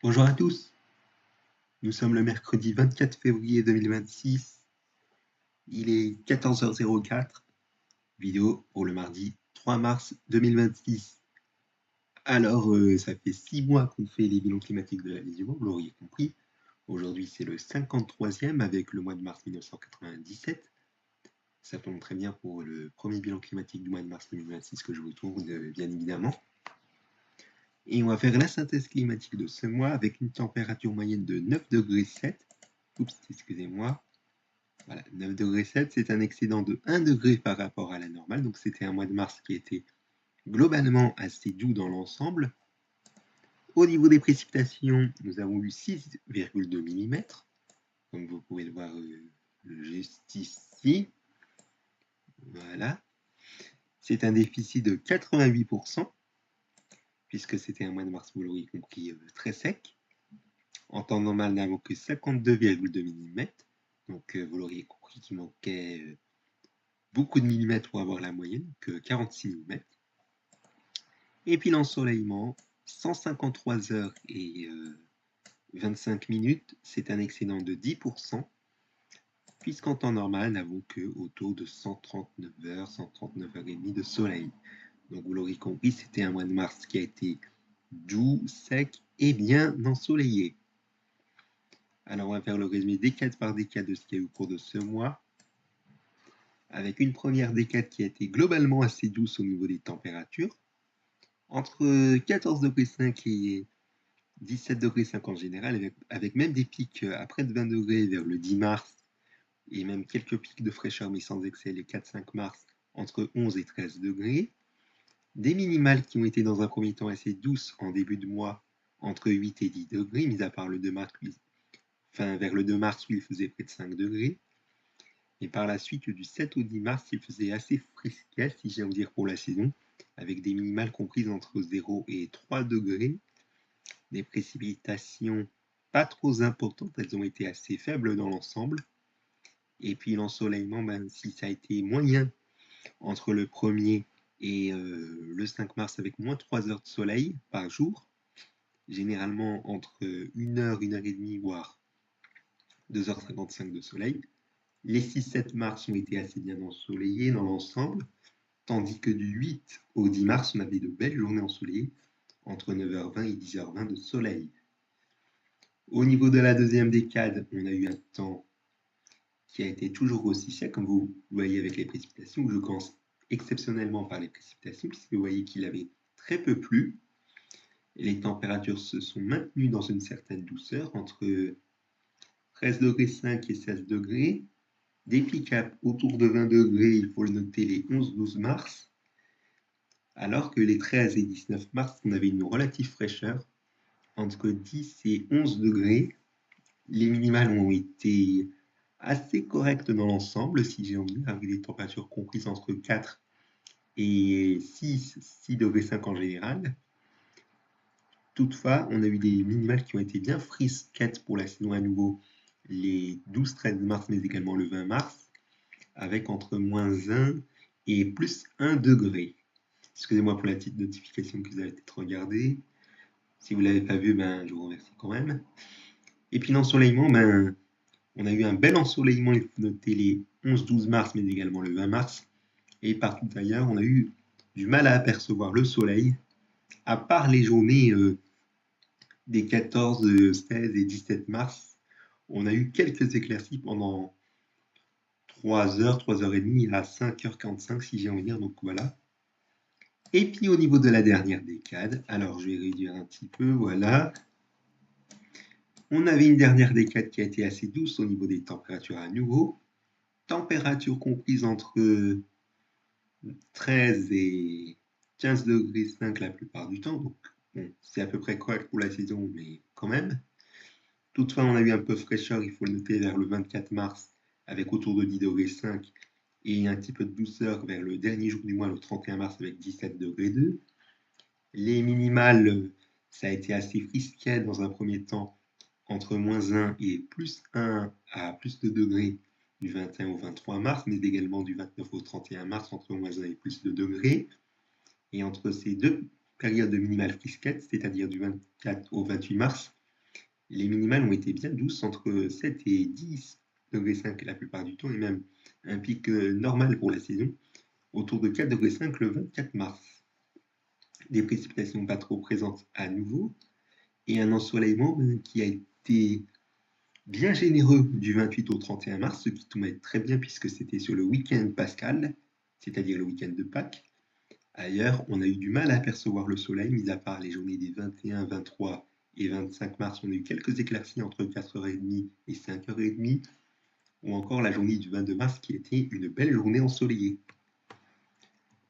Bonjour à tous, nous sommes le mercredi 24 février 2026, il est 14h04, vidéo pour le mardi 3 mars 2026. Alors, ça fait 6 mois qu'on fait les bilans climatiques de la Visio, vous l'auriez compris. Aujourd'hui, c'est le 53e avec le mois de mars 1997. Ça tombe très bien pour le premier bilan climatique du mois de mars 2026 que je vous tourne, bien évidemment. Et on va faire la synthèse climatique de ce mois avec une température moyenne de 9,7 degrés. Oups, excusez-moi. Voilà, 9,7 degrés, c'est un excédent de 1 degré par rapport à la normale. Donc c'était un mois de mars qui était globalement assez doux dans l'ensemble. Au niveau des précipitations, nous avons eu 6,2 mm. Comme vous pouvez le voir juste ici. Voilà. C'est un déficit de 88%, puisque c'était un mois de mars, vous l'aurez compris, très sec. En temps normal, nous n'avons que 52,2 mm. Donc vous l'auriez compris qu'il manquait beaucoup de millimètres pour avoir la moyenne, que 46 mm. Et puis l'ensoleillement, 153 heures et 25 minutes, c'est un excédent de 10%, puisqu'en temps normal, n'avons que autour de 139 heures, 139 heures et demie de soleil. Donc vous l'aurez compris, c'était un mois de mars qui a été doux, sec et bien ensoleillé. Alors on va faire le résumé décade par décade de ce qu'il y a eu au cours de ce mois, avec une première décade qui a été globalement assez douce au niveau des températures, entre 14,5 degrés et 17,5 degrés en général, avec même des pics à près de 20 degrés vers le 10 mars, et même quelques pics de fraîcheur, mais sans excès, les 4-5 mars, entre 11 et 13 degrés. Des minimales qui ont été dans un premier temps assez douces en début de mois, entre 8 et 10 degrés, mis à part le 2 mars, vers le 2 mars où il faisait près de 5 degrés. Et par la suite, du 7 au 10 mars, il faisait assez frisquet, si j'ai envie de dire, pour la saison, avec des minimales comprises entre 0 et 3 degrés. Des précipitations pas trop importantes, elles ont été assez faibles dans l'ensemble. Et puis l'ensoleillement, si ça a été moyen entre le 1er et le 5 mars, avec moins 3 heures de soleil par jour, généralement entre 1 heure, 1 heure et demie, voire 2h55 de soleil. Les 6-7 mars ont été assez bien ensoleillés dans l'ensemble, tandis que du 8 au 10 mars, on avait de belles journées ensoleillées, entre 9h20 et 10h20 de soleil. Au niveau de la deuxième décade, on a eu un temps qui a été toujours aussi sec, comme vous voyez avec les précipitations. Je commence exceptionnellement par les précipitations, puisque vous voyez qu'il avait très peu plu. Les températures se sont maintenues dans une certaine douceur, entre 13,5 degrés et 16 degrés. Des pics autour de 20 degrés, il faut le noter, les 11-12 mars, alors que les 13 et 19 mars, on avait une relative fraîcheur, entre 10 et 11 degrés. Les minimales ont été assez correctes dans l'ensemble, si j'ai envie, avec des températures comprises entre 4 et 6 degrés 5 en général. Toutefois, on a eu des minimales qui ont été bien frisquettes pour la saison à nouveau, les 12-13 mars, mais également le 20 mars, avec entre moins 1 et plus 1 degré. Excusez-moi pour la petite notification que vous avez peut-être regardée. Si vous ne l'avez pas vu, je vous remercie quand même. Et puis l'ensoleillement, on a eu un bel ensoleillement, il faut noter les 11-12 mars, mais également le 20 mars. Et partout ailleurs, on a eu du mal à apercevoir le soleil, à part les journées des 14, 16 et 17 mars. On a eu quelques éclaircies pendant 3 heures, 3 heures et demie à 5h45, si j'ai envie de dire, donc voilà. Et puis au niveau de la dernière décade, alors je vais réduire un petit peu, voilà. On avait une dernière décade qui a été assez douce au niveau des températures à nouveau. Température comprise entre 13 et 15 degrés 5 la plupart du temps. Donc bon, c'est à peu près correct pour la saison, mais quand même. Toutefois, on a eu un peu de fraîcheur, il faut le noter, vers le 24 mars, avec autour de 10 degrés 5, et un petit peu de douceur vers le dernier jour du mois, le 31 mars, avec 17 degrés 2. Les minimales, ça a été assez frisquet dans un premier temps, entre moins 1 et plus 1 à plus de degrés du 21 au 23 mars, mais également du 29 au 31 mars, entre moins 1 et plus de degrés. Et entre ces deux périodes de minimales frisquettes, c'est-à-dire du 24 au 28 mars, Les minimales ont été bien douces, entre 7 et 10,5 la plupart du temps, et même un pic normal pour la saison, autour de 4,5 le 24 mars. Des précipitations pas trop présentes à nouveau, et un ensoleillement qui a été bien généreux du 28 au 31 mars, ce qui tombait très bien puisque c'était sur le week-end pascal, c'est-à-dire le week-end de Pâques. Ailleurs, on a eu du mal à apercevoir le soleil, mis à part les journées des 21, 23 et 25 mars, on a eu quelques éclaircies entre 4h30 et 5h30, ou encore la journée du 22 mars qui était une belle journée ensoleillée.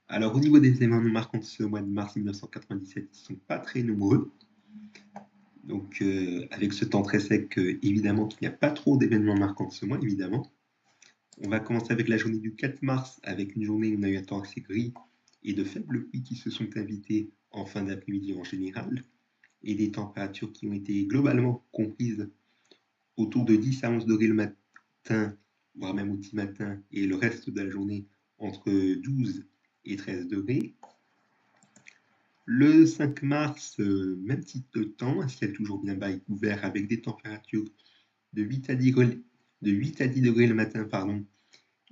Alors au niveau des événements marquants de ce mois de mars 1997, ils ne sont pas très nombreux. Donc avec ce temps très sec, évidemment qu'il n'y a pas trop d'événements marquants de ce mois, évidemment. On va commencer avec la journée du 4 mars, avec une journée où on a eu un temps assez gris et de faibles pluies qui se sont invitées en fin d'après-midi en général, et des températures qui ont été globalement comprises autour de 10 à 11 degrés le matin, voire même au petit matin, et le reste de la journée entre 12 et 13 degrés. Le 5 mars, même type de temps, un ciel toujours bien bas et couvert avec des températures de 8 à 10 degrés le matin,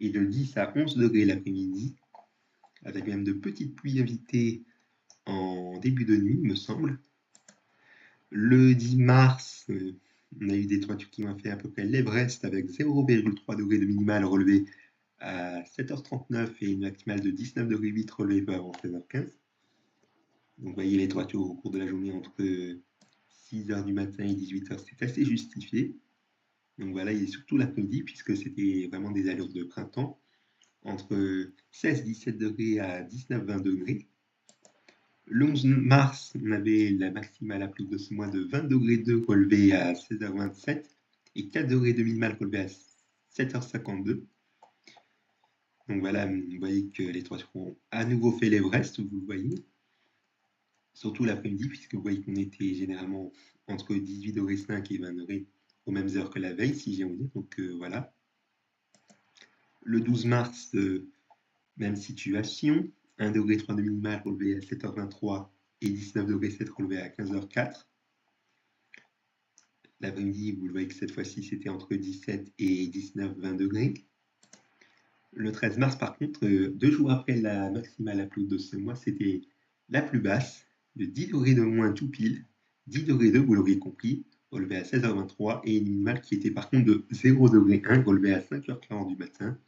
et de 10 à 11 degrés l'après-midi, avec même de petites pluies invitées en début de nuit, me semble. Le 10 mars, on a eu des températures qui ont fait à peu près l'Everest avec 0,3 degrés de minimale relevé à 7h39 et une maximale de 19,8 degrés relevée peu avant 16h15. Donc vous voyez les températures au cours de la journée entre 6h du matin et 18h, c'est assez justifié. Donc voilà, et surtout l'après-midi, puisque c'était vraiment des allures de printemps, entre 16-17 degrés à 19-20 degrés. Le 11 mars, on avait la maximale à plus de ce mois de 20 degrés 2 relevée à 16h27 et 4 degrés de minimale relevée à 7h52. Donc voilà, vous voyez que les températures ont à nouveau fait l'Everest, vous le voyez. Surtout l'après-midi, puisque vous voyez qu'on était généralement entre 18 degrés 5 et 20 degrés aux mêmes heures que la veille, si j'ai envie de dire. Donc voilà. Le 12 mars, même situation. 1 degré 3 de minimale relevé à 7h23 et 19 degrés 7 relevé à 15h04. L'après-midi, vous le voyez que cette fois-ci, c'était entre 17 et 19-20 degrés. Le 13 mars, par contre, 2 jours après la maximale la plus haute de ce mois, c'était la plus basse, de 10 degrés de moins tout pile, 10 degrés 2, vous l'aurez compris, relevé à 16h23, et une minimale qui était par contre de 0 degré 1, relevé à 5h40 du matin,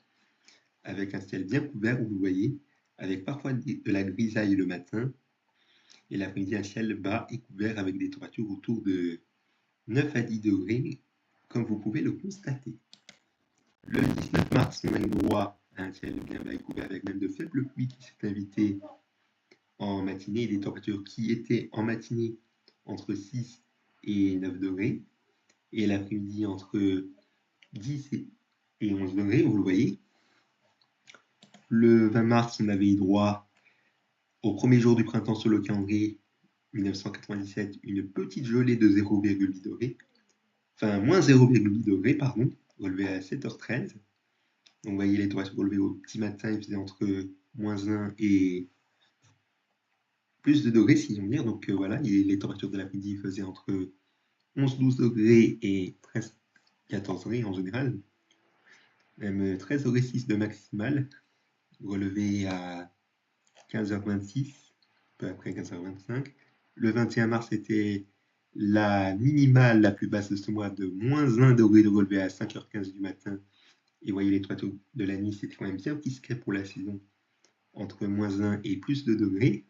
avec un ciel bien couvert, vous le voyez, avec parfois de la grisaille le matin, et l'après-midi, un ciel bas et couvert avec des températures autour de 9 à 10 degrés, comme vous pouvez le constater. Le 19 mars, on a eu droit à un ciel bien bas et couvert avec même de faibles pluies qui s'est invité en matinée et des températures qui étaient en matinée entre 6 et 9 degrés et l'après-midi entre 10 et 11 degrés, vous le voyez. Le 20 mars, on avait eu droit au premier jour du printemps sur le calendrier 1997, une petite gelée de 0,8 degrés, enfin moins 0,8 degrés, pardon, relevé à 7h13. Donc vous voyez les températures relevées au petit matin, il faisait entre moins 1 et plus de degrés, si on veut dire. Donc voilà, les températures de l'après-midi faisaient entre 11-12 degrés et 13-14 degrés en général. Même 13 degrés 6 de maximale, relevé à 15h26, peu après 15h25. Le 21 mars, c'était la minimale la plus basse de ce mois de moins 1 degré de relevé à 5h15 du matin. Et vous voyez les températures de la nuit, c'était quand même bien discret pour la saison, entre moins 1 et plus de degrés.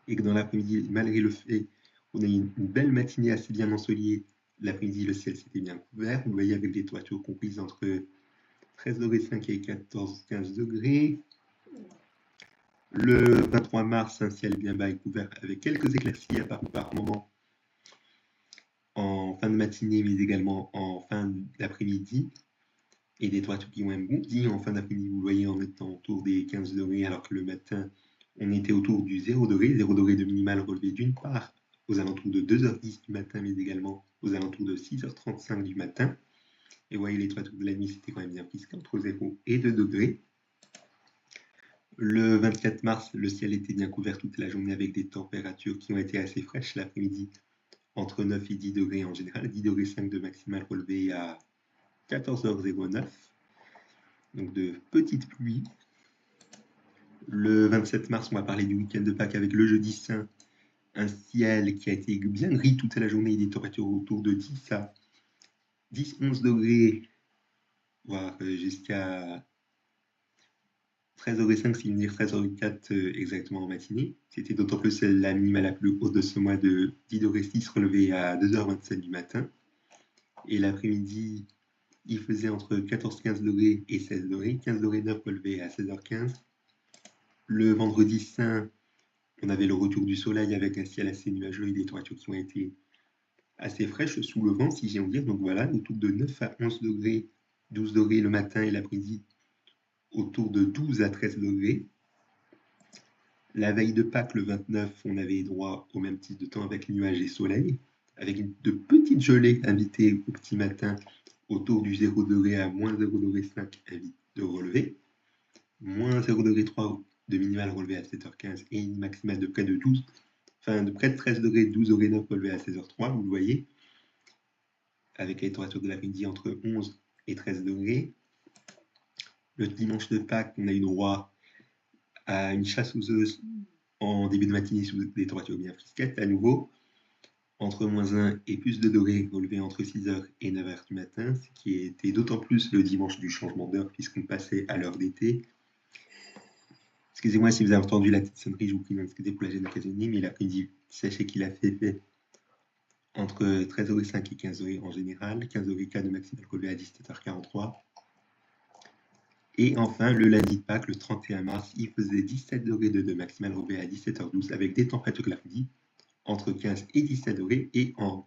Et que dans l'après-midi, malgré le fait qu'on ait une belle matinée assez bien ensoleillée, l'après-midi, le ciel s'était bien couvert. Vous voyez avec des températures comprises entre 13 degrés 5 et 14-15 degrés. Le 23 mars, un ciel bien bas et couvert avec quelques éclaircies apparues par moment en fin de matinée, mais également en fin d'après-midi. Et des températures qui ont même bondi en fin d'après-midi, vous voyez, en étant autour des 15 degrés, alors que le matin, on était autour du 0 degré, 0 degré de minimale relevé d'une part aux alentours de 2h10 du matin, mais également aux alentours de 6h35 du matin. Et vous voyez, les températures de la nuit, c'était quand même bien pisqué entre 0 et 2 degrés. Le 24 mars, le ciel était bien couvert toute la journée avec des températures qui ont été assez fraîches l'après-midi, entre 9 et 10 degrés en général, 10 degrés 5 de maximal relevé à 14h09. Donc de petites pluies. Le 27 mars, on va parler du week-end de Pâques avec le jeudi saint. Un ciel qui a été bien gris toute la journée, des températures autour de 10 à 10-11 degrés, voire jusqu'à 13,5 si dire 13,4 exactement en matinée. C'était d'autant plus la minimale la plus haute de ce mois de 10,6 relevée à 2h27 du matin. Et l'après-midi, il faisait entre 14-15 degrés et 16 degrés, 15 degrés 9 relevé à 16h15. Le vendredi saint, on avait le retour du soleil avec un ciel assez nuageux et des températures qui ont été assez fraîches sous le vent, si j'ai envie dire. Donc voilà, autour de 9 à 11 degrés, 12 degrés le matin et l'après-midi, autour de 12 à 13 degrés. La veille de Pâques, le 29, on avait droit au même type de temps avec nuages et soleil, avec de petites gelées invitées au petit matin autour du 0 degré à moins 0 degré 5 de relevé, moins 0 degré 3 de minimal relevé à 7h15 et une maximale de près de 12, enfin de près de 13 degrés, 12 degrés 9 relevé à 16h03, vous le voyez, avec les températures de l'après-midi entre 11 et 13 degrés. Le dimanche de Pâques, on a eu droit à une chasse aux œufs en début de matinée sous des températures bien frisquettes, à nouveau, entre moins 1 et plus de degrés relevés entre 6h et 9h du matin, ce qui était d'autant plus le dimanche du changement d'heure puisqu'on passait à l'heure d'été. Excusez-moi si vous avez entendu la petite sonnerie, je vous prie d'excuser pour la gêne occasionnée, mais l'après-midi, sachez qu'il a fait entre 13,5 et 15 degrés en général, 15,4 de maximal relevé à 17h43. Et enfin, le lundi de Pâques, le 31 mars, il faisait 17 degrés de maximal relevé à 17h12 avec des températures l'après-midi entre 15 et 17 degrés et en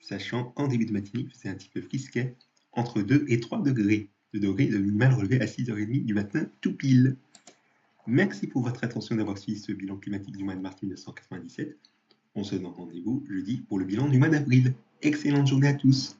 sachant en début de matinée, il faisait un petit peu frisquet entre 2 et 3 degrés. 2 degrés de minimal relevé à 6h30 du matin tout pile. Merci pour votre attention d'avoir suivi ce bilan climatique du mois de mars 1997. On se donne rendez-vous jeudi pour le bilan du mois d'avril. Excellente journée à tous.